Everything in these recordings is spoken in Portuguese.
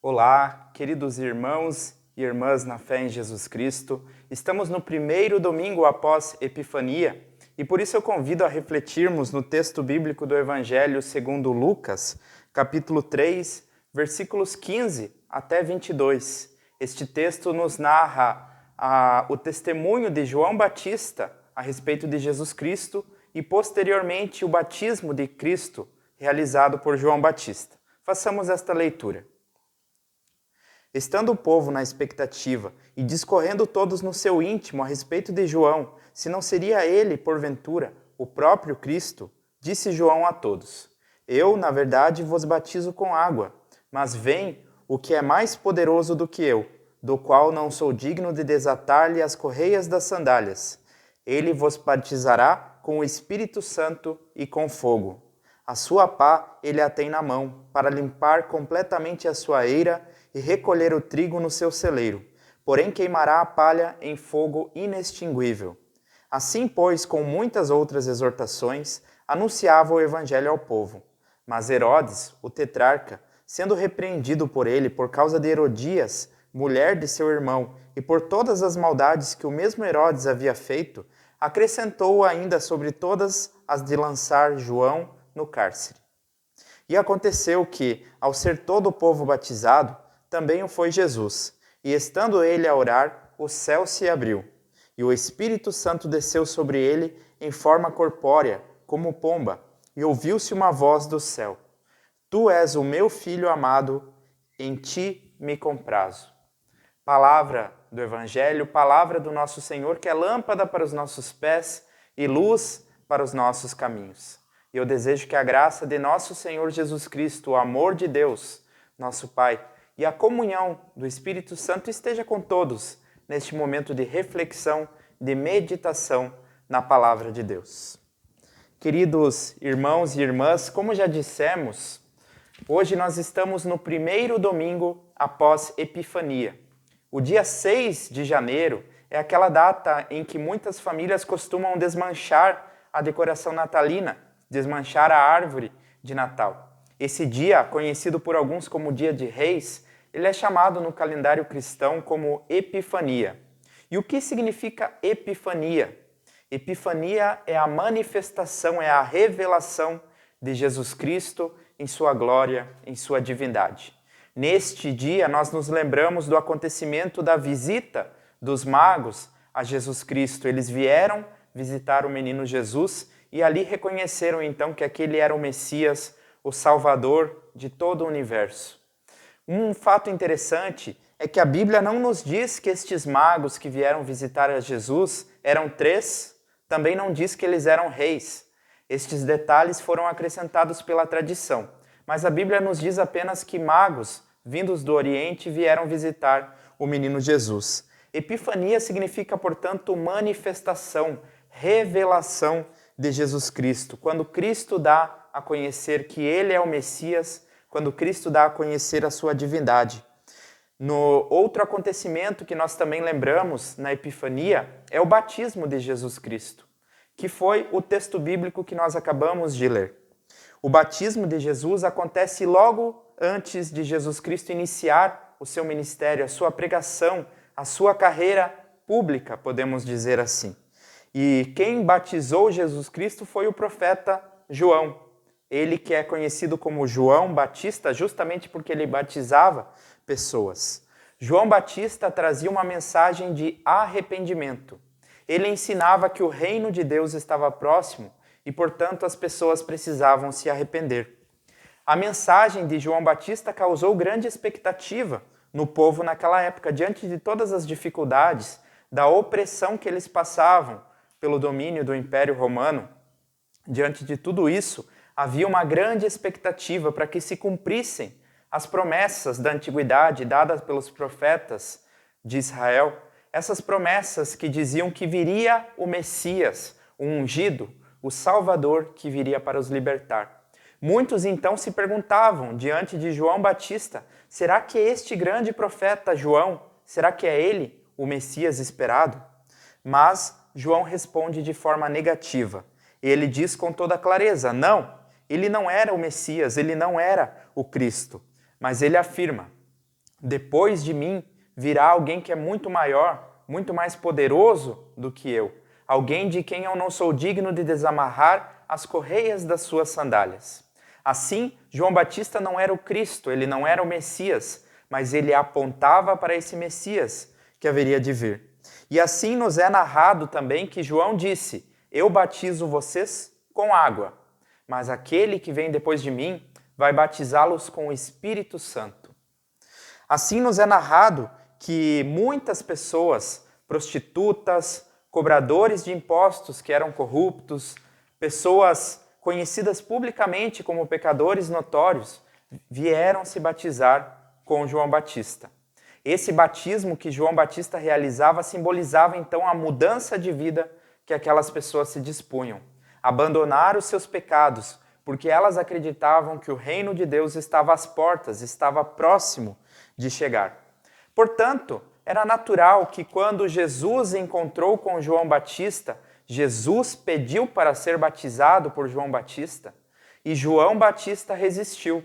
Olá, queridos irmãos e irmãs na fé em Jesus Cristo. Estamos no primeiro domingo após Epifania e por isso eu convido a refletirmos no texto bíblico do Evangelho segundo Lucas, capítulo 3, versículos 15 até 22. Este texto nos narra o testemunho de João Batista a respeito de Jesus Cristo e posteriormente o batismo de Cristo realizado por João Batista. Façamos esta leitura. Estando o povo na expectativa e discorrendo todos no seu íntimo a respeito de João, se não seria ele, porventura, o próprio Cristo, disse João a todos: Eu, na verdade, vos batizo com água, mas vem o que é mais poderoso do que eu, do qual não sou digno de desatar-lhe as correias das sandálias. Ele vos batizará com o Espírito Santo e com fogo. A sua pá ele a tem na mão, para limpar completamente a sua eira e recolher o trigo no seu celeiro, porém queimará a palha em fogo inextinguível. Assim, pois, com muitas outras exortações, anunciava o evangelho ao povo. Mas Herodes, o tetrarca, sendo repreendido por ele por causa de Herodias, mulher de seu irmão, e por todas as maldades que o mesmo Herodes havia feito, acrescentou ainda sobre todas as de lançar João no cárcere. E aconteceu que, ao ser todo o povo batizado, também o foi Jesus. E estando ele a orar, o céu se abriu, e o Espírito Santo desceu sobre ele em forma corpórea, como pomba, e ouviu-se uma voz do céu: Tu és o meu filho amado, em ti me comprazo. Palavra do Evangelho, palavra do nosso Senhor, que é lâmpada para os nossos pés e luz para os nossos caminhos. E eu desejo que a graça de nosso Senhor Jesus Cristo, o amor de Deus, nosso Pai, e a comunhão do Espírito Santo esteja com todos neste momento de reflexão, de meditação na Palavra de Deus. Queridos irmãos e irmãs, como já dissemos, hoje nós estamos no primeiro domingo após Epifania. O dia 6 de janeiro é aquela data em que muitas famílias costumam desmanchar a decoração natalina, desmanchar a árvore de Natal. Esse dia, conhecido por alguns como Dia de Reis, ele é chamado no calendário cristão como Epifania. E o que significa Epifania? Epifania é a manifestação, é a revelação de Jesus Cristo em sua glória, em sua divindade. Neste dia, nós nos lembramos do acontecimento da visita dos magos a Jesus Cristo. Eles vieram visitar o menino Jesus e ali reconheceram então que aquele era o Messias, o Salvador de todo o universo. Um fato interessante é que a Bíblia não nos diz que estes magos que vieram visitar a Jesus eram 3, também não diz que eles eram reis. Estes detalhes foram acrescentados pela tradição, mas a Bíblia nos diz apenas que magos vindos do Oriente vieram visitar o menino Jesus. Epifania significa, portanto, manifestação, revelação de Jesus Cristo. Quando Cristo dá a conhecer que Ele é o Messias, quando Cristo dá a conhecer a sua divindade. No outro acontecimento que nós também lembramos na Epifania é o batismo de Jesus Cristo, que foi o texto bíblico que nós acabamos de ler. O batismo de Jesus acontece logo antes de Jesus Cristo iniciar o seu ministério, a sua pregação, a sua carreira pública, podemos dizer assim. E quem batizou Jesus Cristo foi o profeta João. Ele que é conhecido como João Batista, justamente porque ele batizava pessoas. João Batista trazia uma mensagem de arrependimento. Ele ensinava que o reino de Deus estava próximo e, portanto, as pessoas precisavam se arrepender. A mensagem de João Batista causou grande expectativa no povo naquela época, diante de todas as dificuldades, da opressão que eles passavam pelo domínio do Império Romano. Diante de tudo isso, havia uma grande expectativa para que se cumprissem as promessas da antiguidade dadas pelos profetas de Israel, essas promessas que diziam que viria o Messias, o ungido, o Salvador que viria para os libertar. Muitos então se perguntavam diante de João Batista: será que este grande profeta João, será que é ele o Messias esperado? Mas João responde de forma negativa. Ele diz com toda clareza: não, ele não era o Messias, ele não era o Cristo. Mas ele afirma: Depois de mim virá alguém que é muito maior, muito mais poderoso do que eu, alguém de quem eu não sou digno de desamarrar as correias das suas sandálias. Assim, João Batista não era o Cristo, ele não era o Messias, mas ele apontava para esse Messias que haveria de vir. E assim nos é narrado também que João disse: eu batizo vocês com água, mas aquele que vem depois de mim vai batizá-los com o Espírito Santo. Assim nos é narrado que muitas pessoas, prostitutas, cobradores de impostos que eram corruptos, pessoas conhecidas publicamente como pecadores notórios, vieram se batizar com João Batista. Esse batismo que João Batista realizava simbolizava então a mudança de vida que aquelas pessoas se dispunham. Abandonar os seus pecados, porque elas acreditavam que o reino de Deus estava às portas, estava próximo de chegar. Portanto, era natural que quando Jesus encontrou com João Batista, Jesus pediu para ser batizado por João Batista e João Batista resistiu.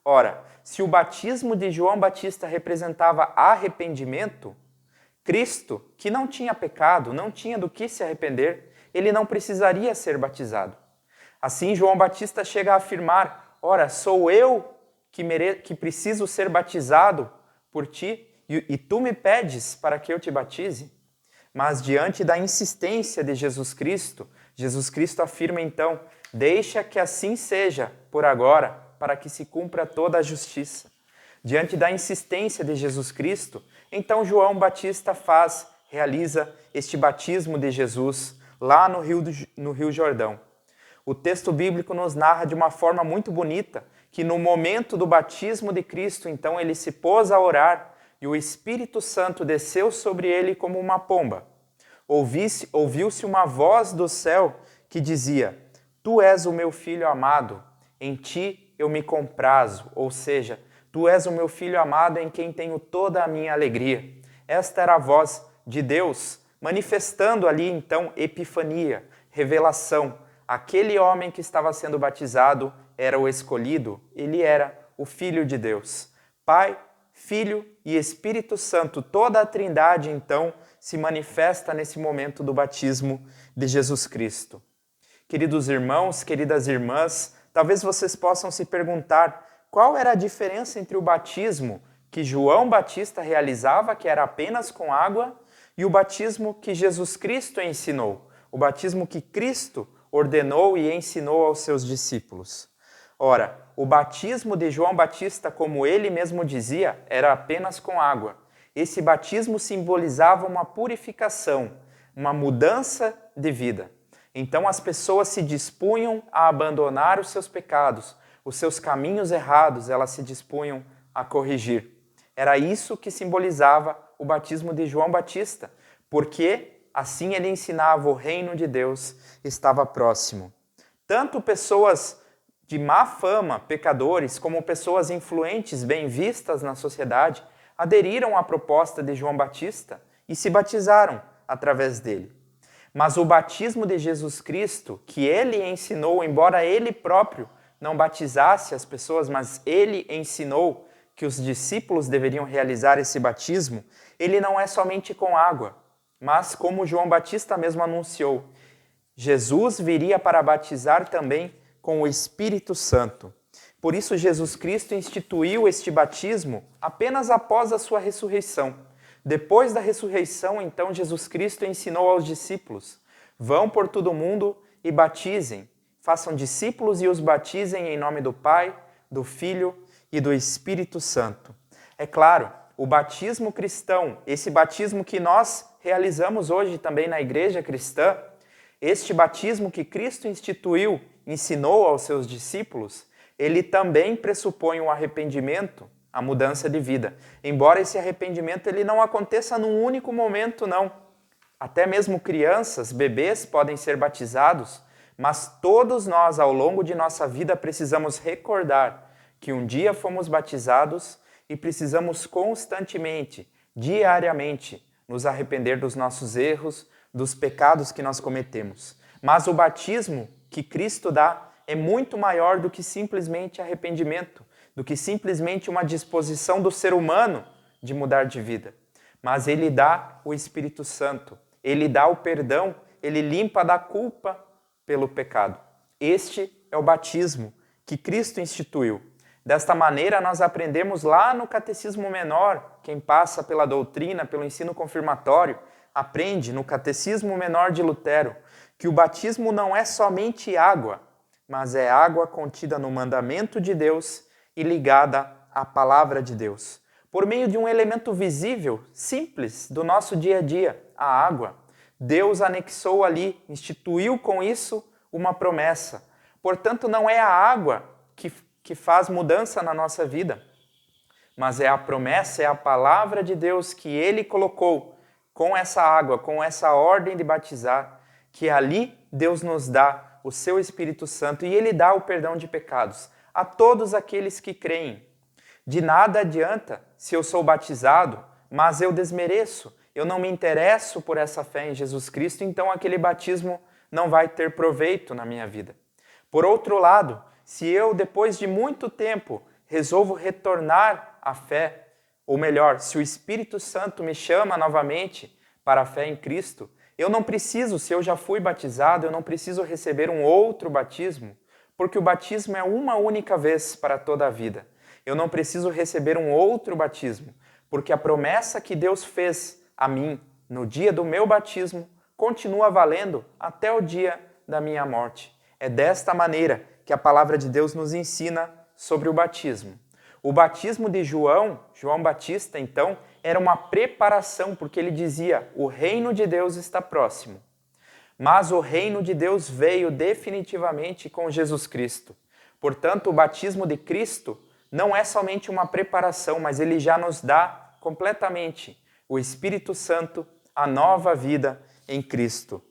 Ora, se o batismo de João Batista representava arrependimento, Cristo, que não tinha pecado, não tinha do que se arrepender, ele não precisaria ser batizado. Assim, João Batista chega a afirmar: ora, sou eu que preciso ser batizado por ti e tu me pedes para que eu te batize? Mas diante da insistência de Jesus Cristo afirma então: deixa que assim seja por agora, para que se cumpra toda a justiça. Diante da insistência de Jesus Cristo, então João Batista realiza este batismo de Jesus lá no Rio Jordão. O texto bíblico nos narra de uma forma muito bonita que no momento do batismo de Cristo, então ele se pôs a orar e o Espírito Santo desceu sobre ele como uma pomba. Ouviu-se uma voz do céu que dizia: tu és o meu filho amado, em ti eu me comprazo, ou seja, tu és o meu filho amado em quem tenho toda a minha alegria. Esta era a voz de Deus, manifestando ali então epifania, revelação. Aquele homem que estava sendo batizado era o escolhido, ele era o Filho de Deus. Pai, Filho e Espírito Santo, toda a Trindade então se manifesta nesse momento do batismo de Jesus Cristo. Queridos irmãos, queridas irmãs, talvez vocês possam se perguntar qual era a diferença entre o batismo que João Batista realizava, que era apenas com água, e o batismo que Jesus Cristo ensinou, o batismo que Cristo ordenou e ensinou aos seus discípulos. Ora, o batismo de João Batista, como ele mesmo dizia, era apenas com água. Esse batismo simbolizava uma purificação, uma mudança de vida. Então as pessoas se dispunham a abandonar os seus pecados, os seus caminhos errados, elas se dispunham a corrigir. Era isso que simbolizava o batismo de João Batista, porque assim ele ensinava o reino de Deus estava próximo. Tanto pessoas de má fama, pecadores, como pessoas influentes, bem vistas na sociedade, aderiram à proposta de João Batista e se batizaram através dele. Mas o batismo de Jesus Cristo, que ele ensinou, embora ele próprio não batizasse as pessoas, mas ele ensinou que os discípulos deveriam realizar esse batismo, ele não é somente com água, mas como João Batista mesmo anunciou, Jesus viria para batizar também com o Espírito Santo. Por isso Jesus Cristo instituiu este batismo apenas após a sua ressurreição. Depois da ressurreição, então, Jesus Cristo ensinou aos discípulos: vão por todo o mundo e batizem, façam discípulos e os batizem em nome do Pai, do Filho e do Espírito Santo. É claro, o batismo cristão, esse batismo que nós realizamos hoje também na igreja cristã, este batismo que Cristo instituiu, ensinou aos seus discípulos, ele também pressupõe um arrependimento, a mudança de vida. Embora esse arrependimento ele não aconteça num único momento, não. Até mesmo crianças, bebês podem ser batizados, mas todos nós, ao longo de nossa vida, precisamos recordar que um dia fomos batizados e precisamos constantemente, diariamente, nos arrepender dos nossos erros, dos pecados que nós cometemos. Mas o batismo que Cristo dá é muito maior do que simplesmente arrependimento, do que simplesmente uma disposição do ser humano de mudar de vida, mas Ele dá o Espírito Santo, Ele dá o perdão, Ele limpa da culpa pelo pecado. Este é o batismo que Cristo instituiu. Desta maneira, nós aprendemos lá no Catecismo Menor, quem passa pela doutrina, pelo ensino confirmatório, aprende no Catecismo Menor de Lutero, que o batismo não é somente água, mas é água contida no mandamento de Deus e ligada à palavra de Deus. Por meio de um elemento visível, simples, do nosso dia a dia, a água, Deus anexou ali, instituiu com isso uma promessa. Portanto, não é a água que faz mudança na nossa vida, mas é a promessa, é a palavra de Deus que Ele colocou com essa água, com essa ordem de batizar, que ali Deus nos dá o seu Espírito Santo e Ele dá o perdão de pecados a todos aqueles que creem. De nada adianta se eu sou batizado, mas eu desmereço, eu não me interesso por essa fé em Jesus Cristo, então aquele batismo não vai ter proveito na minha vida. Por outro lado, se eu, depois de muito tempo, resolvo retornar à fé, ou melhor, se o Espírito Santo me chama novamente para a fé em Cristo, eu não preciso, se eu já fui batizado, eu não preciso receber um outro batismo, porque o batismo é uma única vez para toda a vida. Eu não preciso receber um outro batismo, porque a promessa que Deus fez a mim no dia do meu batismo continua valendo até o dia da minha morte. É desta maneira que a palavra de Deus nos ensina sobre o batismo. O batismo de João Batista, então, era uma preparação, porque ele dizia: o reino de Deus está próximo. Mas o reino de Deus veio definitivamente com Jesus Cristo. Portanto, o batismo de Cristo não é somente uma preparação, mas ele já nos dá completamente o Espírito Santo, a nova vida em Cristo.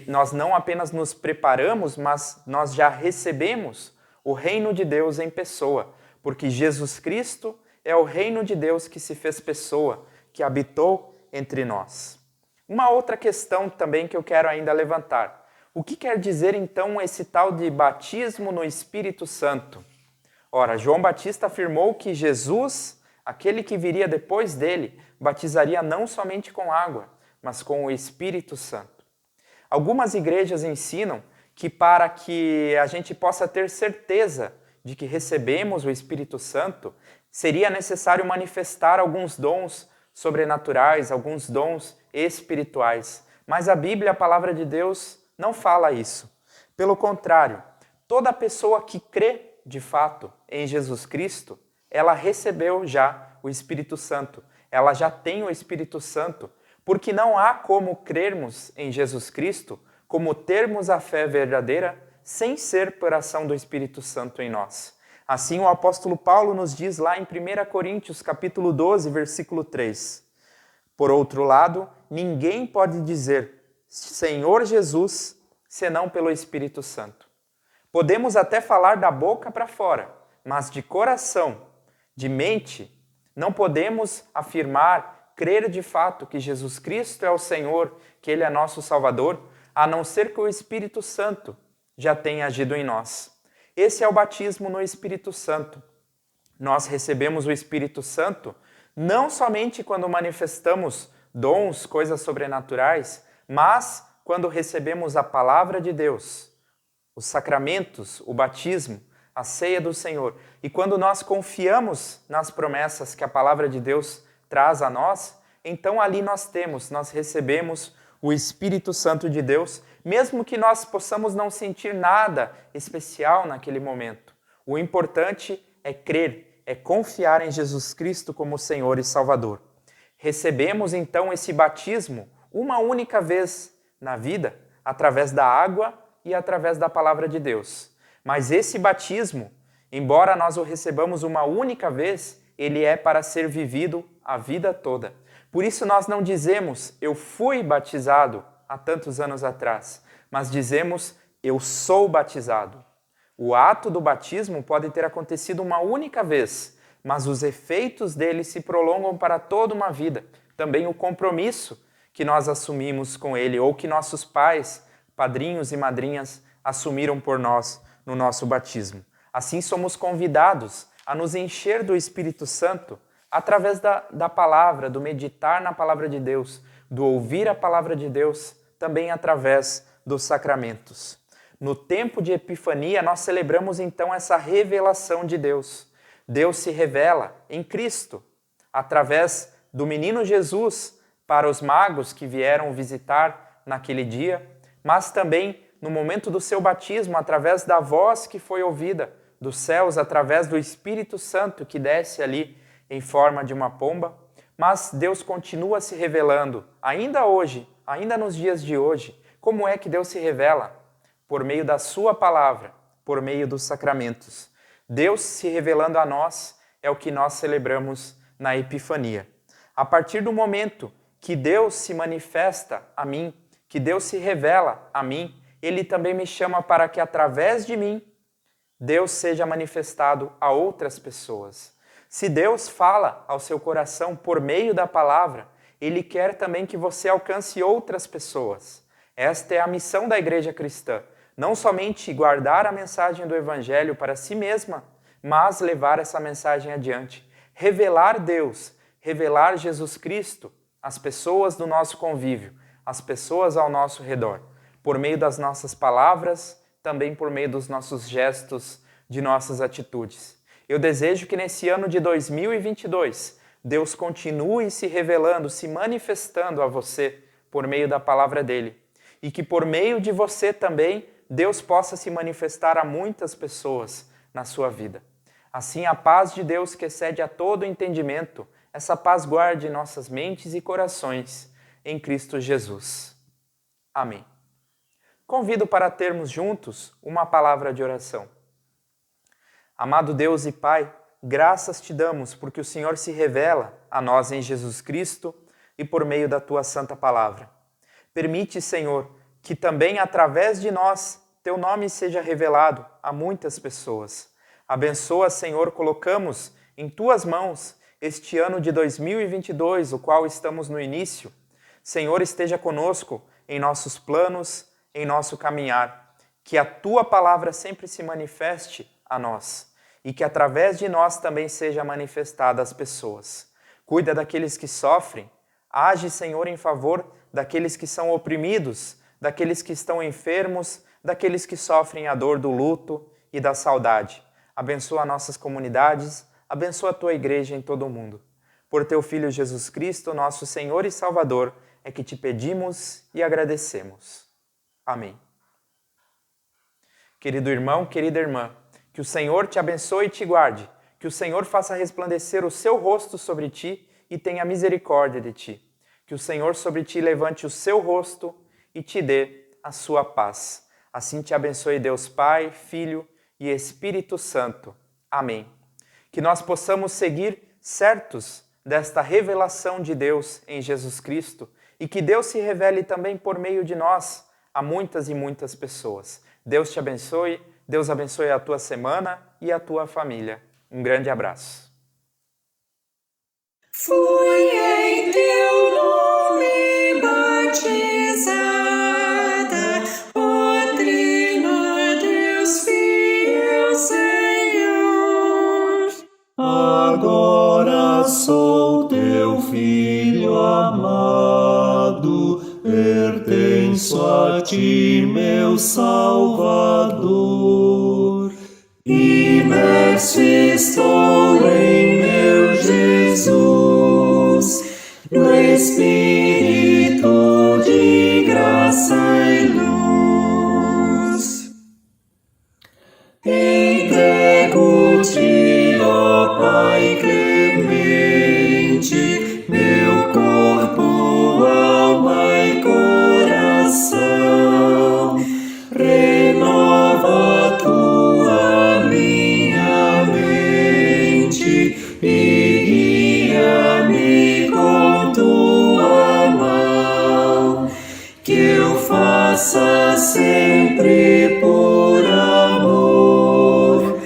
Nós não apenas nos preparamos, mas nós já recebemos o reino de Deus em pessoa, porque Jesus Cristo é o reino de Deus que se fez pessoa, que habitou entre nós. Uma outra questão também que eu quero ainda levantar. O que quer dizer então esse tal de batismo no Espírito Santo? Ora, João Batista afirmou que Jesus, aquele que viria depois dele, batizaria não somente com água, mas com o Espírito Santo. Algumas igrejas ensinam que para que a gente possa ter certeza de que recebemos o Espírito Santo, seria necessário manifestar alguns dons sobrenaturais, alguns dons espirituais. Mas a Bíblia, a palavra de Deus, não fala isso. Pelo contrário, toda pessoa que crê de fato em Jesus Cristo, ela recebeu já o Espírito Santo. Ela já tem o Espírito Santo, porque não há como crermos em Jesus Cristo, como termos a fé verdadeira, sem ser por ação do Espírito Santo em nós. Assim o apóstolo Paulo nos diz lá em 1 Coríntios, capítulo 12, versículo 3. Por outro lado, ninguém pode dizer Senhor Jesus, senão pelo Espírito Santo. Podemos até falar da boca para fora, mas de coração, de mente, não podemos afirmar, crer de fato que Jesus Cristo é o Senhor, que Ele é nosso Salvador, a não ser que o Espírito Santo já tenha agido em nós. Esse é o batismo no Espírito Santo. Nós recebemos o Espírito Santo não somente quando manifestamos dons, coisas sobrenaturais, mas quando recebemos a palavra de Deus, os sacramentos, o batismo, a ceia do Senhor. E quando nós confiamos nas promessas que a palavra de Deus traz a nós, então ali nós recebemos o Espírito Santo de Deus, mesmo que nós possamos não sentir nada especial naquele momento. O importante é crer, é confiar em Jesus Cristo como Senhor e Salvador. Recebemos então esse batismo uma única vez na vida, através da água e através da palavra de Deus. Mas esse batismo, embora nós o recebamos uma única vez, ele é para ser vivido a vida toda. Por isso nós não dizemos, eu fui batizado há tantos anos atrás, mas dizemos, eu sou batizado. O ato do batismo pode ter acontecido uma única vez, mas os efeitos dele se prolongam para toda uma vida. Também o compromisso que nós assumimos com ele, ou que nossos pais, padrinhos e madrinhas, assumiram por nós no nosso batismo. Assim somos convidados a nos encher do Espírito Santo através da palavra, do meditar na palavra de Deus, do ouvir a palavra de Deus, também através dos sacramentos. No tempo de Epifania, nós celebramos então essa revelação de Deus. Deus se revela em Cristo, através do menino Jesus para os magos que vieram visitar naquele dia, mas também no momento do seu batismo, através da voz que foi ouvida dos céus, através do Espírito Santo que desce ali em forma de uma pomba. Mas Deus continua se revelando, ainda hoje, ainda nos dias de hoje. Como é que Deus se revela? Por meio da sua palavra, por meio dos sacramentos. Deus se revelando a nós é o que nós celebramos na Epifania. A partir do momento que Deus se manifesta a mim, que Deus se revela a mim, Ele também me chama para que através de mim, Deus seja manifestado a outras pessoas. Se Deus fala ao seu coração por meio da palavra, Ele quer também que você alcance outras pessoas. Esta é a missão da Igreja Cristã. Não somente guardar a mensagem do Evangelho para si mesma, mas levar essa mensagem adiante. Revelar Deus, revelar Jesus Cristo às pessoas do nosso convívio, às pessoas ao nosso redor, por meio das nossas palavras, também por meio dos nossos gestos, de nossas atitudes. Eu desejo que nesse ano de 2022, Deus continue se revelando, se manifestando a você por meio da palavra dele. E que por meio de você também, Deus possa se manifestar a muitas pessoas na sua vida. Assim, a paz de Deus que excede a todo entendimento, essa paz guarde nossas mentes e corações em Cristo Jesus. Amém. Convido para termos juntos uma palavra de oração. Amado Deus e Pai, graças te damos porque o Senhor se revela a nós em Jesus Cristo e por meio da tua santa palavra. Permite, Senhor, que também através de nós teu nome seja revelado a muitas pessoas. Abençoa, Senhor, colocamos em tuas mãos este ano de 2022, o qual estamos no início. Senhor, esteja conosco em nossos planos, em nosso caminhar. Que a tua palavra sempre se manifeste a nós e que através de nós também seja manifestada às pessoas. Cuida daqueles que sofrem. Age, Senhor, em favor daqueles que são oprimidos, daqueles que estão enfermos, daqueles que sofrem a dor do luto e da saudade. Abençoa nossas comunidades, abençoa a tua igreja em todo o mundo. Por teu Filho Jesus Cristo, nosso Senhor e Salvador, é que te pedimos e agradecemos. Amém. Querido irmão, querida irmã, que o Senhor te abençoe e te guarde, que o Senhor faça resplandecer o seu rosto sobre ti e tenha misericórdia de ti. Que o Senhor sobre ti levante o seu rosto e te dê a sua paz. Assim te abençoe Deus Pai, Filho e Espírito Santo. Amém. Que nós possamos seguir certos desta revelação de Deus em Jesus Cristo e que Deus se revele também por meio de nós a muitas e muitas pessoas. Deus te abençoe, Deus abençoe a tua semana e a tua família. Um grande abraço. Fui em teu nome batizada, ó Trino Deus fiel Senhor. Agora sou teu filho amado, pertenço a ti, meu Salvador. Imerso estou em meu Jesus, no Espírito de graça e luz. Entrego-te, ó Pai clemente, meu corpo, alma e coração. Renova tua minha mente e guia-me com tua mão, que eu faça sempre por amor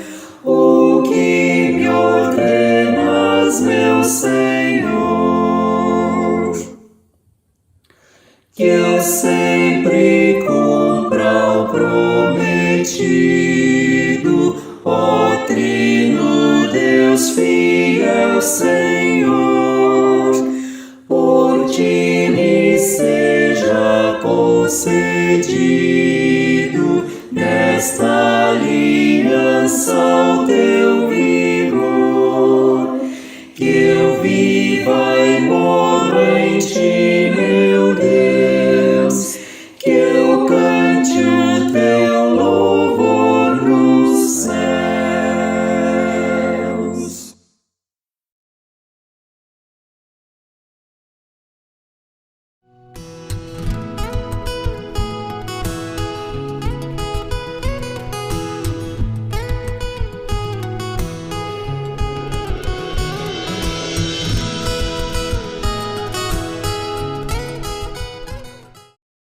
o que me ordenas, meu Senhor. Que eu sempre cumpra o prometido, ó Trino Deus fiel Senhor.